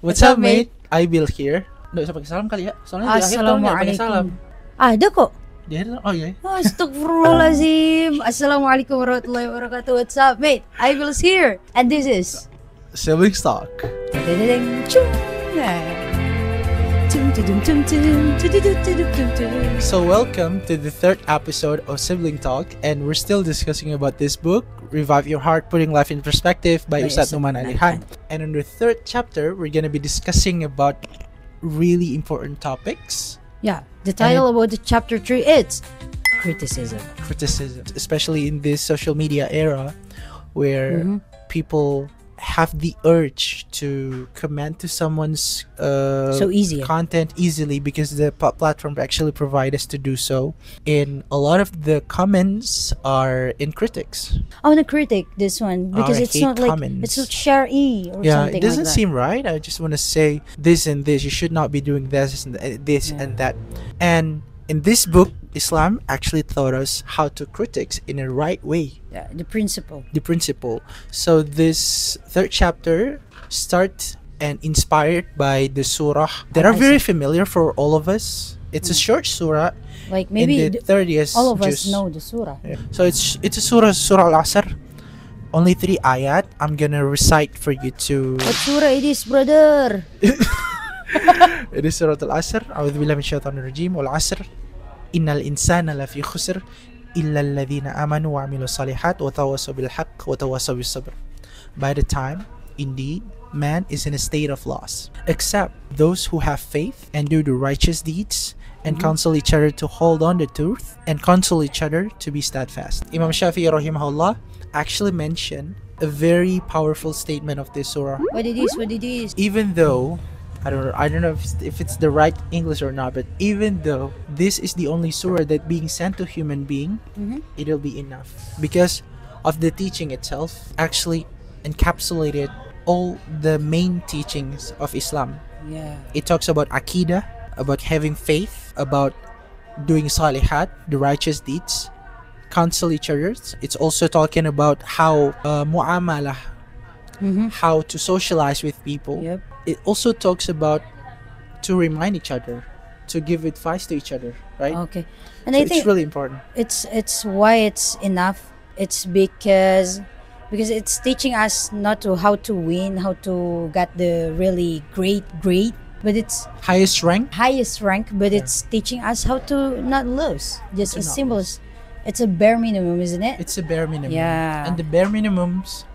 What's up, mate? I Bill here. Nggak usah pakai salam kali ya. Soalnya di akhir tahun nggak pakai salam. Ada kok. Di akhir, oh iya. Astagfirullahaladzim. Assalamualaikum warahmatullahi wabarakatuh. What's up, mate? I Bill's here. And this is... Sibling Talk. So welcome to the third episode of Sibling Talk, and we're still discussing about this book, Revive Your Heart, Putting Life in Perspective by Ustadz Numan Alihan. And in the third chapter, we're gonna be discussing about really important topics. Yeah, the title about the chapter 3 is criticism. Criticism, especially in this social media era where people have the urge to comment to someone's So easy. content easily because the platform actually provide us to do so. And a lot of the comments are in critics. I want to critic this one because I it's hate not like comments. it's not share-y or Yeah, something it doesn't like that. seem right. I just want to say this and this. You should not be doing this and this and that. And in this book, Islam actually taught us how to critics in a right way. Yeah, the principle. The principle. So this third chapter start and inspired by the surah that are very familiar for all of us. It's a short surah. Like maybe in the 30th all of us juz. know the surah. Yeah. So it's a surah Al-Asr. Only 3 ayat. I'm gonna recite for you to. What surah it is, brother? It is surah Al-Asr. A'udhu billahi min shaitanir rajim. Wal-Asr. Innal insana lafi khusr illa alladhina amanu wa amilu salihat wa tawasaw bil haqq wa tawasaw bis sabr. By the time, indeed, man is in a state of loss, except those who have faith and do the righteous deeds and counsel each other to hold on the truth and counsel each other to be steadfast. Imam Shafi'i rahimahullah actually mentioned a very powerful statement of this surah. What it is? What it is? Even though I don't know if it's the right English or not, but even though this is the only surah that being sent to human being, it'll be enough because of the teaching itself actually encapsulated all the main teachings of Islam. Yeah. It talks about Aqidah, about having faith, about doing salihat, the righteous deeds, counsel each other. It's also talking about how mu'amalah, how to socialize with people. Yep. It also talks about to remind each other, to give advice to each other, right? Okay. And So I think it's really important. it's why it's enough. It's because it's teaching us not to how to win, how to get the really great grade, but it's Highest rank. highest rank, but it's teaching us how to not lose. Just To as not simple as it's a bare minimum, isn't it? It's a bare minimum. Yeah. And the bare minimums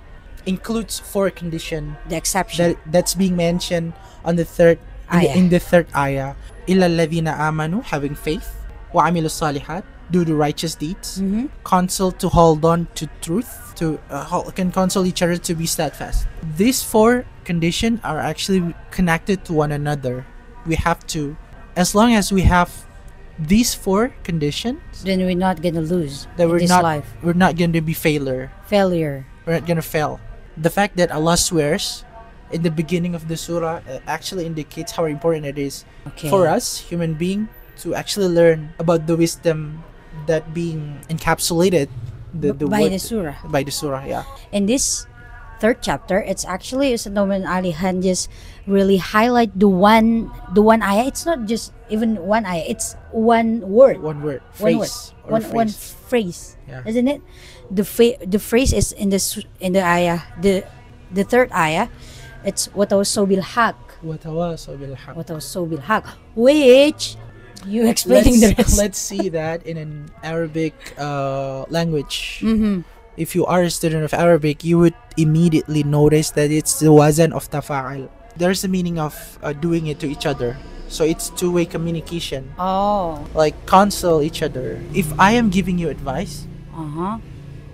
includes 4 conditions The exception. that's being mentioned on the third in the third ayah. Illa alladhina amanu, having faith, wa amilu salihat, do the righteous deeds, counsel to hold on to truth, to can counsel each other to be steadfast. These 4 conditions are actually connected to one another. We have to, as long as we have these 4 conditions, Then we're not gonna lose that in this life. we're not going to be failure. Failure. We're not going to fail. The fact that Allah swears in the beginning of the surah actually indicates how important it is Okay. for us human being to actually learn about the wisdom that being encapsulated by the surah. by the surah. Yeah, In this third chapter, it's actually Ustadz Numan Alihan just really highlight the one ayah. It's not just even one ayah. It's one word. one word, One word. phrase, or One phrase. phrase, Yeah. isn't it? The phrase is in the ayah, the third ayah. It's watawasaw bil haq, وَتَوَاصَوْا بِالْحَقِّ. watawasaw bil haq, which you explaining the rest. Let's see that in an Arabic language. Mm-hmm. If you are a student of Arabic, you would immediately notice that it's the wazan of tafa'al. There's the meaning of doing it to each other. So it's two-way communication. Oh, Like counsel each other. If I am giving you advice,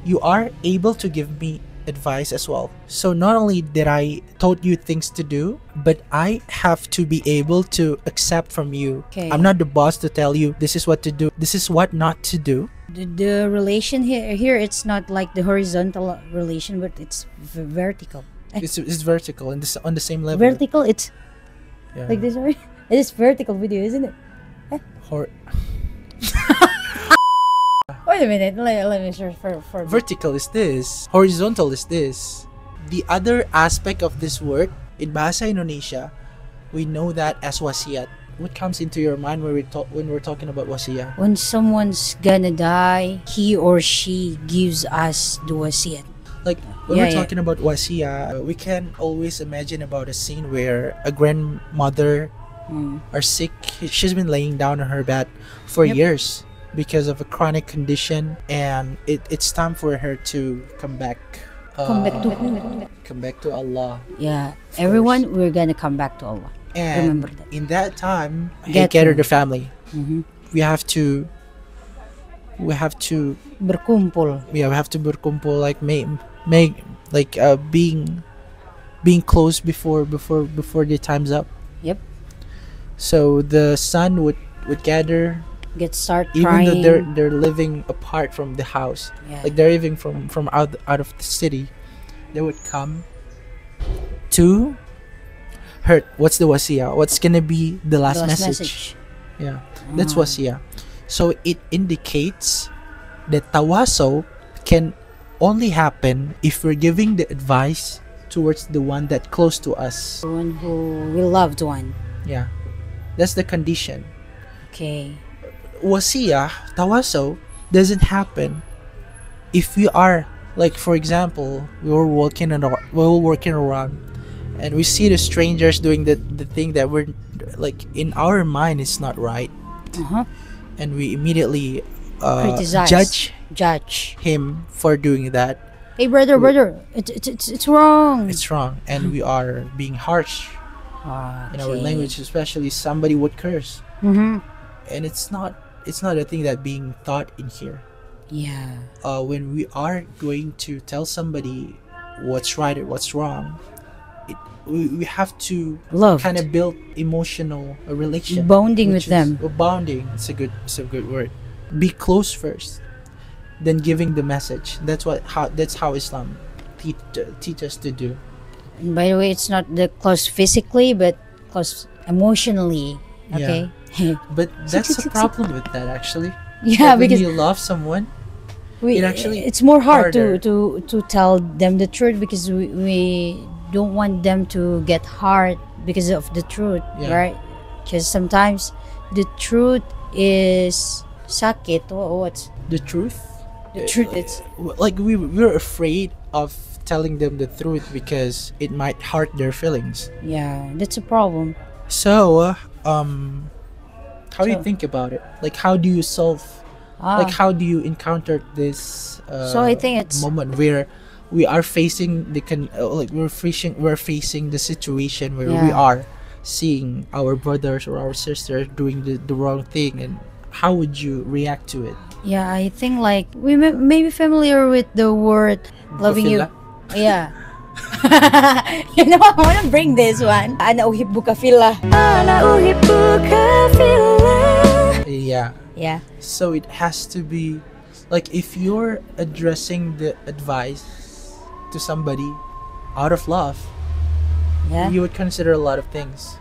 you are able to give me advice as well. So not only did I taught you things to do, but I have to be able to accept from you. Okay. I'm not the boss to tell you this is what to do, this is what not to do. the relation here it's not like the horizontal relation, but it's vertical. It's vertical and this on the same level. Vertical, it's Yeah. like this, right? It is vertical video, isn't it? Hor- Wait a minute, let me search for Vertical is this, horizontal is this. The other aspect of this word in Bahasa Indonesia we know that as wasiyat. What comes into your mind when we're talking about wasiyah? When someone's gonna die, he or she gives us the wasiyat. Like when Yeah, we're yeah. talking about wasiyah, we can always imagine about a scene where a grandmother are sick. She's been laying down on her bed for Yep. years because of a chronic condition, and it's time for her to come back. Come back to who? Come back to Allah. Yeah, everyone, we're gonna come back to Allah. And Remember that. in that time, Get gather to- the family. Mhm. We have to. We have to. Berkumpul. Yeah, we have to berkumpul, like make like being close before the time's up. Yep. So the son would gather, Get start even crying. though they're living apart from the house, Yeah. like they're living from out of the city. They would come to hurt. What's the wasiyah? What's gonna be the last, The last message? Yeah, that's Ah. wasiyah. So it indicates that tawasaw can only happen if we're giving the advice towards the one that close to us. The one who we loved one. Yeah, that's the condition. Okay. Wasiyah, tawasaw, doesn't happen if we are, like, for example, we're walking around and we see the strangers doing the thing that we're, like, in our mind is not right, Uh-huh. and we immediately Criticize. judge him for doing that. Hey, brother, it's wrong. It's wrong, and we are being harsh in our language. Especially somebody would curse, Mm-hmm. and it's not a thing that being taught in here. Yeah. When we are going to tell somebody what's right or what's wrong, we have to Loved. kind of build emotional relation, Bonding which with them. Bonding. It's a good word. Be close first, then giving the message. That's how Islam teach us to do. And by the way, it's not the close physically, but close emotionally. Okay. But that's the problem with that, actually. Yeah, That when because you love someone, it actually it's more hard harder. to tell them the truth, because we don't want them to get hurt because of the truth, Yeah. right? Because sometimes the truth is sakit. What's the truth. the truth? It's Like we're afraid of telling them the truth because it might hurt their feelings. yeah, that's a problem. So, how do you So- think about it? Like, how do you solve? Like, how do you encounter this? So I think it's- moment where we are facing we're facing the situation where we Yeah. are seeing our brothers or our sisters doing the wrong thing, and how would you react to it? Yeah, I think like we may be familiar with the word loving you. Bukafillah? Yeah. You know, I want to bring this one. Ana uhibbuka fillah. Ana uhibbuka fillah. Yeah. Yeah. So it has to be like, if you're addressing the advice to somebody out of love, Yeah. you would consider a lot of things.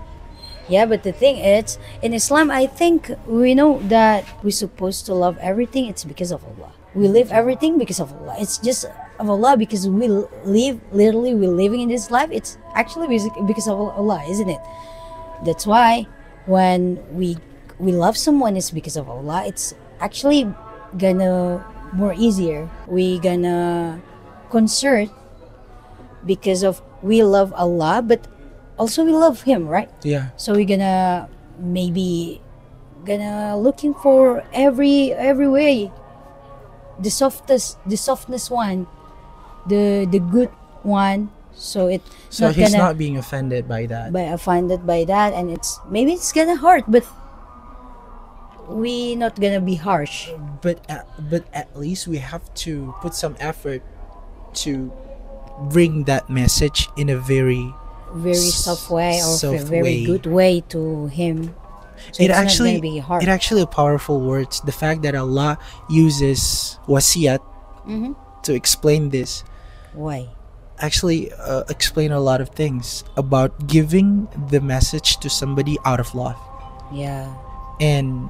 Yeah, but the thing is, in Islam, I think we know that we're supposed to love everything. It's because of Allah. We live everything because of Allah. It's just of Allah, because we live, literally, we're living in this life. It's actually because of Allah, isn't it? That's why when we love someone, it's because of Allah. It's actually gonna more easier. We gonna concern because of we love Allah, but also we love Him, right? Yeah. So we're gonna looking for every way, the softness one, the good one. So it So not he's gonna not being offended by that. by offended by that, and it's maybe it's gonna hurt, but we not gonna be harsh. But at least we have to put some effort to bring that message in a very Very soft way, or soft way. very good way to him. So it it's actually not gonna be hard. it actually a powerful words. The fact that Allah uses wasiyat Mhm. to explain this Why? actually explain a lot of things about giving the message to somebody out of love. Yeah. And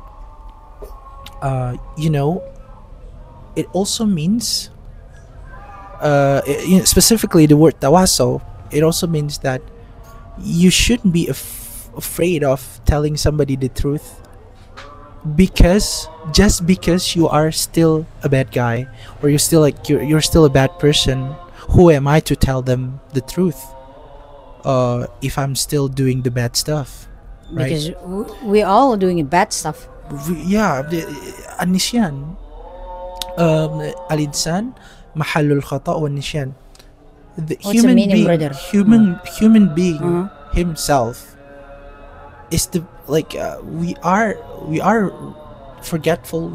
it also means specifically the word tawaso, it also means that you shouldn't be afraid of telling somebody the truth, because just because you are still a bad guy, or you're still like you're still a bad person, who am I to tell them the truth if I'm still doing the bad stuff, right? Because we all doing bad stuff. Yeah, النسيان الإنسان محل الخطأ والنسيان. The What's the meaning, brother? human being Uh-huh. himself is the like we are forgetful.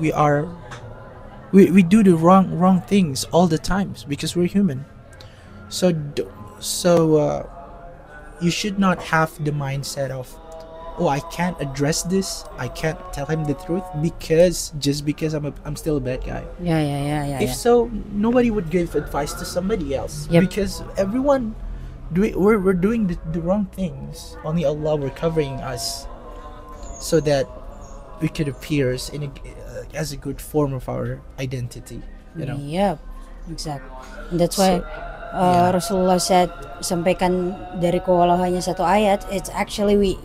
We do the wrong things all the times because we're human. So you should not have the mindset of, oh, I can't address this, I can't tell him the truth because I'm still a bad guy. Yeah. If so, nobody would give advice to somebody else. Yep. Because everyone we're doing the wrong things. Only Allah were covering us so that we could appear as a good form of our identity, you know. Yep, exactly. And that's why Rasulullah said, sampaikan dari kewalahannya satu ayat. It's actually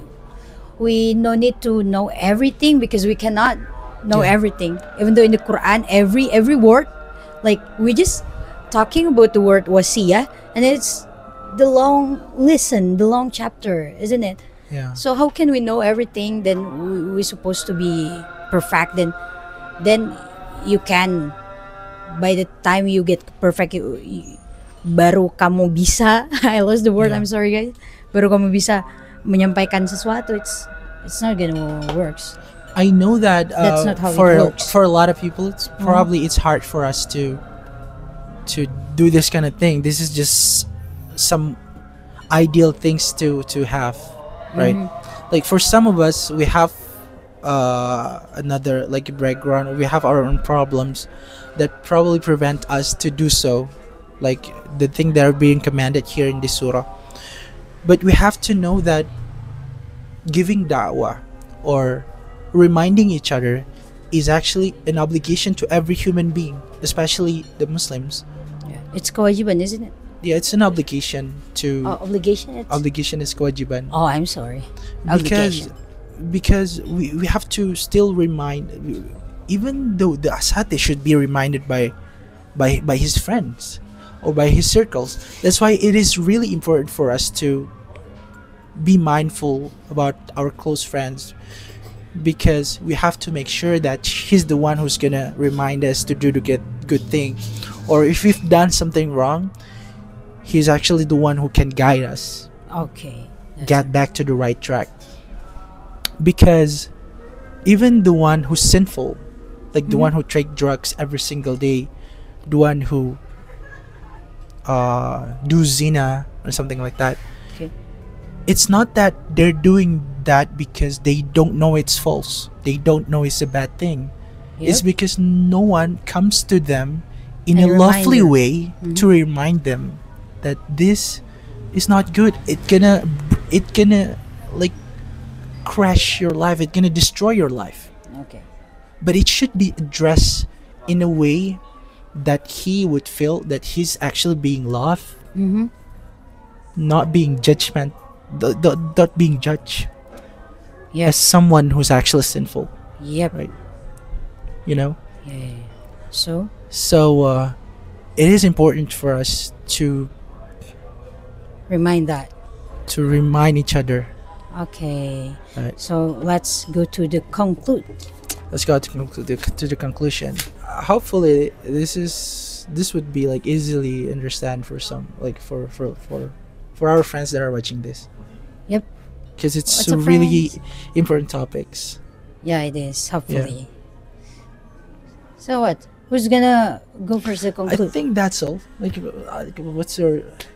we no need to know everything because we cannot know Yeah. everything. Even though in the Quran, every word, like we just talking about the word wasiyah, and it's the long chapter, isn't it? Yeah. So how can we know everything? Then we're supposed to be perfect. Then you can, by the time you get perfect, baru kamu bisa. I lost the word. Yeah. I'm sorry, guys. Baru kamu bisa menyampaikan sesuatu. It's not gonna works. I know that That's not how it for works. for a lot of people, it's hard for us to do this kind of thing. This is just some ideal things to have, right? Like for some of us, we have another like background. We have our own problems that probably prevent us to do so, like the thing that are being commanded here in this surah. But we have to know that giving da'wah or reminding each other is actually an obligation to every human being, especially the Muslims. It's kewajiban, isn't it? Yeah, it's an obligation to Obligation. obligation is kewajiban. Oh, I'm sorry. because Obligation. because we have to still remind, even though the asate should be reminded by his friends or by his circles. That's why it is really important for us to be mindful about our close friends, because we have to make sure that he's the one who's gonna remind us to do the good thing, or if we've done something wrong, he's actually the one who can guide us Okay. get back to the right track. Because even the one who's sinful, like the one who take drugs every single day, the one who do zina or something like that, Okay. it's not that they're doing that because they don't know it's false, they don't know it's a bad thing. It's Yep. because no one comes to them in A a lovely reminder. way to remind them that this is not good. It gonna like crash your life, it gonna destroy your life. Okay. But it should be addressed in a way that he would feel that he's actually being loved, Mm-hmm. not being not being judged as Yes. someone who's actually sinful, Yep. right? You know. Yeah. So So it is important for us to remind that. remind each other. Okay. Right. So let's go to the conclude. Let's go to the conclusion. Hopefully, this would be like easily understand for some, like for our friends that are watching this. Yep. Because it's What's up, really friends? important topics. Yeah, it is. Hopefully. So what? Who's gonna go first to I conclude? think that's all. Like,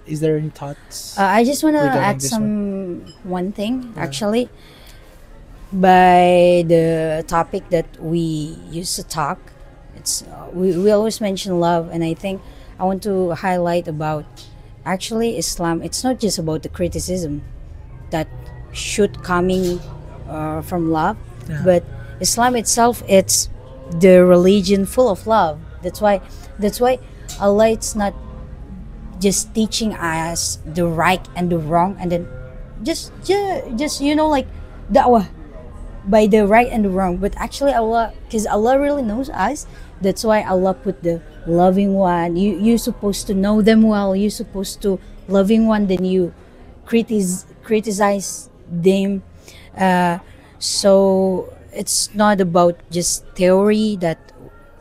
is there any thoughts? I just wanna regarding add this one thing Yeah. actually. By the topic that we used to talk, it's we always mention love, and I think I want to highlight about actually Islam. It's not just about the criticism that should coming from love, Yeah. but Islam itself, it's the religion full of love. That's why Allah, it's not just teaching us the right and the wrong, and then just like da'wah by the right and the wrong. But actually Allah, because Allah really knows us, that's why Allah put the loving one. You supposed to know them well, you supposed to loving one, then you criticize them. So it's not about just theory that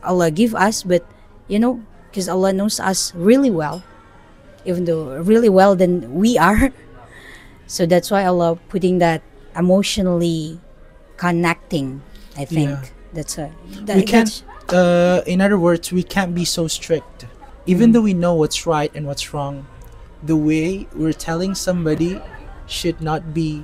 Allah give us, but because Allah knows us really well, even though really well than we are. So that's why Allah putting that emotionally connecting. I think Yeah. that's a We can't. In other words, we can't be so strict. Even though we know what's right and what's wrong, the way we're telling somebody should not be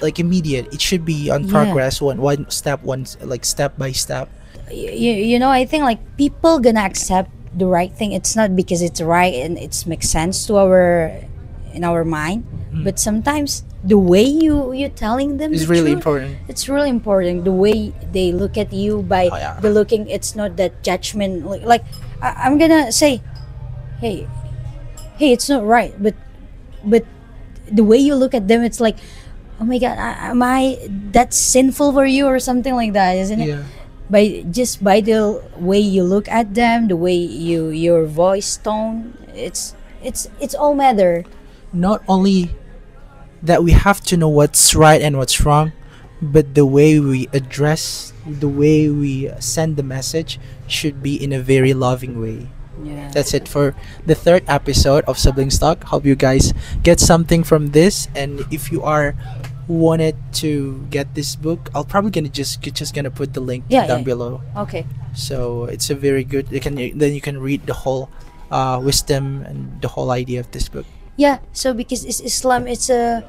like immediate. It should be on Yeah. progress, one step, like step by step. I think like people gonna accept the right thing. It's not because it's right and it makes sense to our in our mind, but sometimes the way you telling them It's the really truth, important. it's really important. The way they look at you by Oh, yeah. the looking, it's not that judgment. Like I'm gonna say, hey, it's not right, but the way you look at them, it's like, oh my God, am I that's sinful for you or something like that, isn't it? Yeah. By the way you look at them, the way your voice tone, it's all matter. Not only that we have to know what's right and what's wrong, but the way we address, the way we send the message should be in a very loving way. Yeah. That's it for the third episode of Siblings Talk. Hope you guys get something from this, and if you are wanted to get this book, I'll probably gonna put the link Yeah, down yeah. below. Okay. So it's a very good. You can read the whole wisdom and the whole idea of this book. Yeah. So because Islam, it's a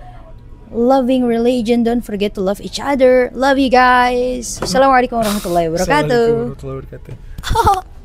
loving religion. Don't forget to love each other. Love you guys. Assalamualaikum warahmatullahi wabarakatuh. Assalamualaikum warahmatullahi wabarakatuh.